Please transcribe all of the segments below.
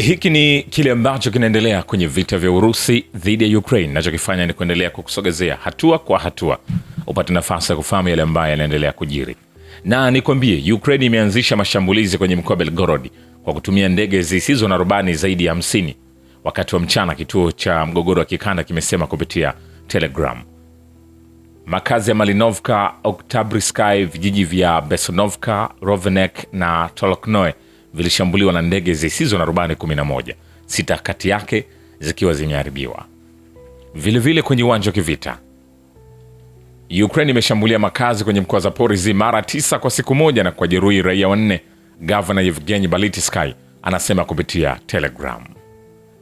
Hiki ni kile ambacho kinaendelea kwenye vita vya Urusi dhidi ya Ukraine. Nachokifanya ni kuendelea kukusogezea hatua kwa hatua upate nafasi ya kufahamu yale ambayo yanaendelea kujiri. Na nikwambie, Ukraine imeanzisha mashambulizi kwenye mkoa Belgorod kwa kutumia ndege zisizo na rubani zaidi ya 50 wakati wa mchana, kituo cha mgogoro wa kikanda kimesema kupitia Telegram. Makazi ya Malinovka, Oktyabrskaya, vijiji vya Besonovka, Rovenek na Toloknoe vilishambuliwa na ndege zisizo na rubani 11, 6 kati yake zikiwa zimeharibiwa. Vilevile kwenye uwanja wa kivita, Ukraine imeshambulia makazi kwenye mkoa wa Zaporizhzhia mara 9 kwa siku moja na kwa jeruhi raia 4, Gavana Yevgeny Balitsky anasema kupitia Telegram.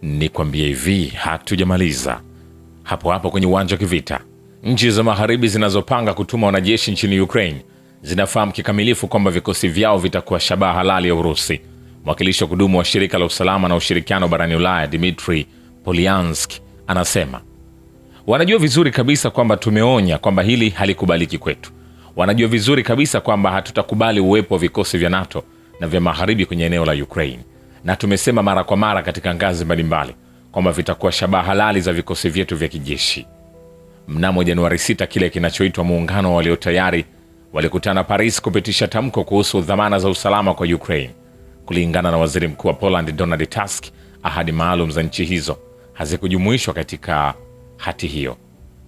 Nikwambie hivi, hatujamaliza. Hapo kwenye uwanja wa kivita, nchi za magharibi zinazopanga kutuma wanajeshi nchini Ukraine zinafahamu kikamilifu kwamba vikosi vyao vitakuwa shabaha halali ya Urusi. Mwakilishi wa kudumu wa shirika la usalama na ushirikiano barani Ulaya Dmitry Polyansk anasema wanajua vizuri kabisa kwamba tumeonya kwamba hili halikubaliki kwetu. Wanajua vizuri kabisa kwamba hatutakubali uwepo wa vikosi vya NATO na vya magharibi kwenye eneo la Ukraine, na tumesema mara kwa mara katika ngazi mbalimbali kwamba vitakuwa shabaha halali za vikosi vyetu vya kijeshi. Mnamo Januari 6, kile kinachoitwa muungano walio tayari walikutana Paris kupitisha tamko kuhusu dhamana za usalama kwa Ukraine. Kulingana na waziri mkuu wa Poland Donald Tusk, ahadi maalum za nchi hizo hazikujumuishwa katika hati hiyo.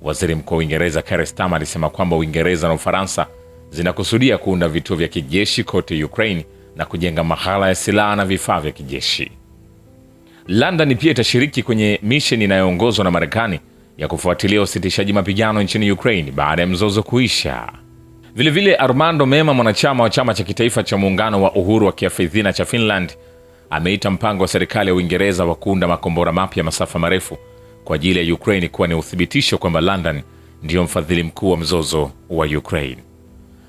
Waziri mkuu wa Uingereza Keir Starmer alisema kwamba Uingereza na Ufaransa zinakusudia kuunda vituo vya kijeshi kote Ukraine na kujenga maghala ya silaha na vifaa vya kijeshi. London pia itashiriki kwenye misheni inayoongozwa na Marekani ya kufuatilia usitishaji mapigano nchini Ukraine baada ya mzozo kuisha. Vilevile Armando Mema, mwanachama wa chama cha kitaifa cha muungano wa uhuru wa kiafidhina cha Finland, ameita mpango wa serikali ya Uingereza wa kuunda makombora mapya masafa marefu kwa ajili ya Ukraine kuwa ni uthibitisho kwamba London ndiyo mfadhili mkuu wa mzozo wa Ukraine.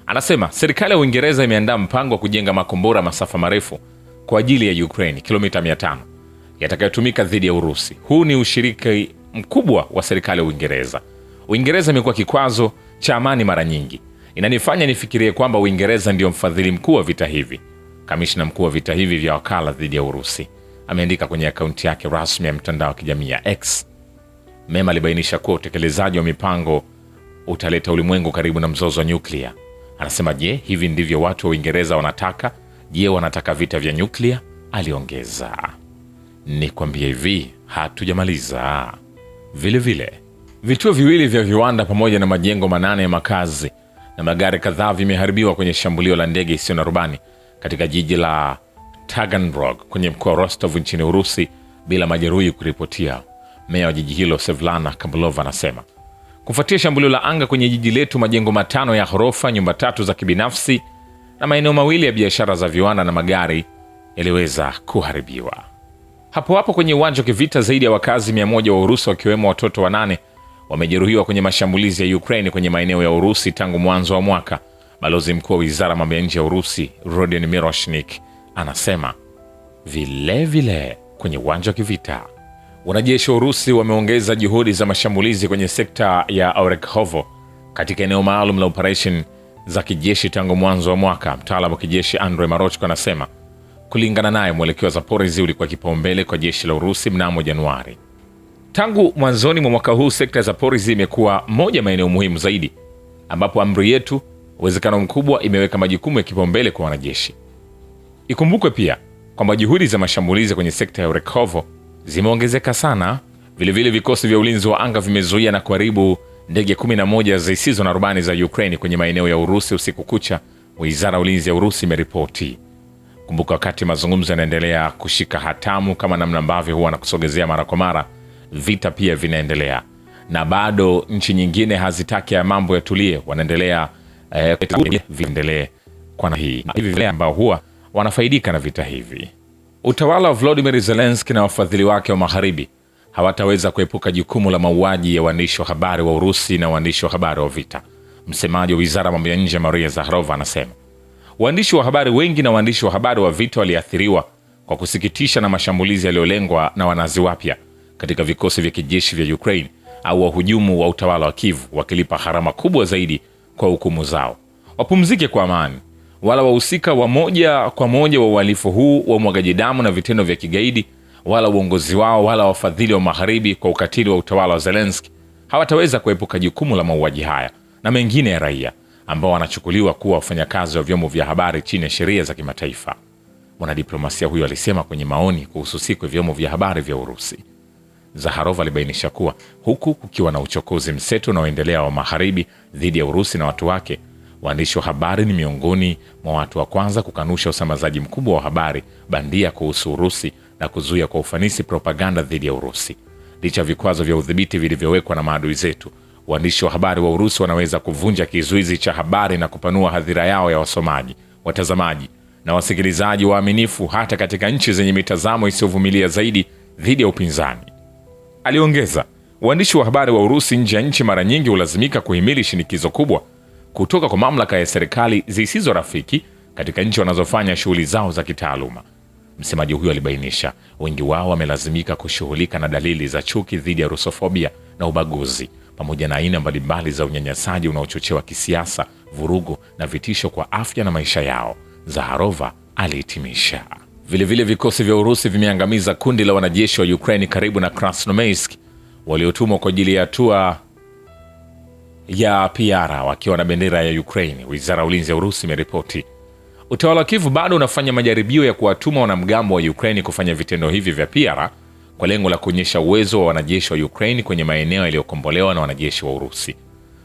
Anasema serikali ya Uingereza imeandaa mpango wa kujenga makombora masafa marefu kwa ajili ya Ukraine, kilomita 500, yatakayotumika dhidi ya Urusi. Huu ni ushirika mkubwa wa serikali ya Uingereza. Uingereza imekuwa kikwazo cha amani mara nyingi. Inanifanya nifikirie kwamba Uingereza ndio mfadhili mkuu wa vita hivi, kamishna mkuu wa vita hivi vya wakala dhidi ya Urusi ameandika kwenye akaunti yake rasmi ya mtandao wa kijamii ya X. Mema alibainisha kuwa utekelezaji wa mipango utaleta ulimwengu karibu na mzozo wa nyuklia. Anasema, je, hivi ndivyo watu wa Uingereza wanataka? Je, wanataka vita vya nyuklia? Aliongeza. Nikwambie hivi, hatujamaliza. Vilevile vituo viwili vya viwanda pamoja na majengo 8 ya makazi na magari kadhaa vimeharibiwa kwenye shambulio la ndege isiyo na rubani katika jiji la Taganrog kwenye mkoa wa Rostov nchini Urusi bila majeruhi kuripotia. Meya wa jiji hilo Sevlana Kambolova anasema, kufuatia shambulio la anga kwenye jiji letu, majengo 5 ya ghorofa, nyumba 3 za kibinafsi na maeneo 2 ya biashara za viwanda na magari yaliweza kuharibiwa. Hapo kwenye uwanja wa kivita, zaidi ya wakazi 100 wa Urusi wakiwemo watoto 8 wamejeruhiwa kwenye mashambulizi ya Ukraine kwenye maeneo ya Urusi tangu mwanzo wa mwaka. Balozi mkuu wa wizara ya mambo ya nje ya Urusi Rodion Miroshnik anasema vilevile kwenye uwanja wa kivita, wanajeshi wa Urusi wameongeza juhudi za mashambulizi kwenye sekta ya Orekhovo katika eneo maalum la operation za kijeshi tangu mwanzo wa mwaka. Mtaalamu wa kijeshi Andrei Marochko anasema kulingana naye, mwelekeo wa Zaporizhzhia ulikuwa kipaumbele kwa jeshi la Urusi mnamo Januari. Tangu mwanzoni mwa mwaka huu, sekta ya Zaporizhzhia imekuwa moja maeneo muhimu zaidi ambapo amri yetu uwezekano mkubwa imeweka majukumu ya kipaumbele kwa wanajeshi. Ikumbukwe pia kwamba juhudi za mashambulizi kwenye sekta ya Orekhovo zimeongezeka sana. Vilevile vikosi vya ulinzi wa anga vimezuia na kuharibu ndege 11 zisizo na rubani za Ukraine kwenye maeneo ya Urusi usiku kucha, wizara ya ulinzi ya Urusi imeripoti. Kumbuka, wakati mazungumzo yanaendelea kushika hatamu kama namna ambavyo huwa nakusogezea mara kwa mara, vita pia vinaendelea na bado nchi nyingine hazitaki ya mambo yatulie, wanaendelea viendelee kwa hii hivi vile ambao huwa wanafaidika na vita hivi. Utawala wa Volodymyr Zelensky na wafadhili wake wa magharibi hawataweza kuepuka jukumu la mauaji ya waandishi wa habari wa Urusi na waandishi wa habari wa vita. Msemaji wa wizara ya mambo ya nje Maria Zakharova anasema waandishi wa habari wengi na waandishi wa habari wa vita waliathiriwa kwa kusikitisha na mashambulizi yaliyolengwa na wanazi wapya katika vikosi vya kijeshi vya Ukraine au wahujumu wa utawala wa Kiev, wakilipa gharama kubwa zaidi kwa hukumu zao. Wapumzike kwa amani. Wala wahusika wa moja kwa moja wa uhalifu huu wa umwagaji damu na vitendo vya kigaidi wala uongozi wao wala wafadhili wa magharibi kwa ukatili wa utawala wa Zelensky hawataweza kuepuka jukumu la mauaji haya na mengine ya raia ambao wanachukuliwa kuwa wafanyakazi wa vyombo vya habari chini ya sheria za kimataifa. Mwanadiplomasia huyo alisema kwenye maoni kuhusu siku ya vyombo vya habari vya Urusi. Zakharov alibainisha kuwa huku kukiwa na uchokozi mseto unaoendelea wa magharibi dhidi ya Urusi na watu wake, waandishi wa habari ni miongoni mwa watu wa kwanza kukanusha usambazaji mkubwa wa habari bandia kuhusu Urusi na kuzuia kwa ufanisi propaganda dhidi ya Urusi. Licha ya vikwazo vya udhibiti vilivyowekwa na maadui zetu, waandishi wa habari wa Urusi wanaweza kuvunja kizuizi cha habari na kupanua hadhira yao ya wasomaji, watazamaji na wasikilizaji waaminifu hata katika nchi zenye mitazamo isiyovumilia zaidi dhidi ya upinzani. Aliongeza, waandishi wa habari wa Urusi nje ya nchi mara nyingi hulazimika kuhimili shinikizo kubwa kutoka kwa mamlaka ya serikali zisizo rafiki katika nchi wanazofanya shughuli zao za kitaaluma. Msemaji huyo alibainisha, wengi wao wamelazimika kushughulika na dalili za chuki dhidi ya rusofobia na ubaguzi, pamoja na aina mbalimbali za unyanyasaji unaochochewa kisiasa, vurugu na vitisho kwa afya na maisha yao, Zakharova alihitimisha. Vilevile vikosi vya Urusi vimeangamiza kundi la wanajeshi wa Ukraine karibu na Krasnoyarsk waliotumwa kwa ajili ya hatua ya PR wakiwa na bendera ya Ukraine, wizara ya ulinzi ya Urusi imeripoti. Utawala wa Kiev bado unafanya majaribio ya kuwatuma wanamgambo wa Ukraine kufanya vitendo hivi vya PR kwa lengo la kuonyesha uwezo wa wanajeshi wa Ukraine kwenye maeneo yaliyokombolewa na wanajeshi wa Urusi.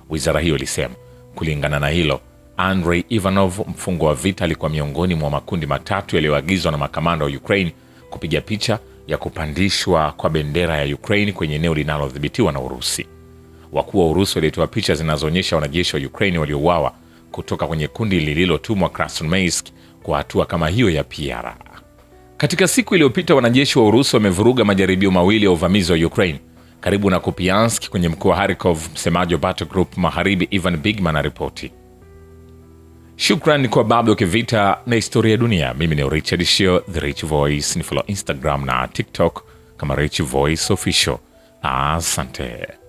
Wizara hiyo ilisema, kulingana na hilo, Andrei Ivanov, mfungwa wa vita, alikuwa miongoni mwa makundi matatu yaliyoagizwa na makamanda wa Ukraine kupiga picha ya kupandishwa kwa bendera ya Ukraine kwenye eneo linalodhibitiwa na Urusi. Wakuu wa Urusi walitoa picha zinazoonyesha wanajeshi wa Ukraine waliouawa kutoka kwenye kundi lililotumwa Krasnoyarsk kwa hatua kama hiyo ya PR. Katika siku iliyopita, wanajeshi wa Urusi wamevuruga majaribio mawili ya uvamizi wa Ukraine karibu na Kupiansk kwenye mkoa wa Kharkov. Msemaji wa Battle Group Magharibi Ivan Bigman aripoti. Shukran kwa Bablo Kivita na Historia ya Dunia. Mimi ni Richard Shio, The Rich Voice. Ni follow Instagram na TikTok kama Rich Voice Official. Asante.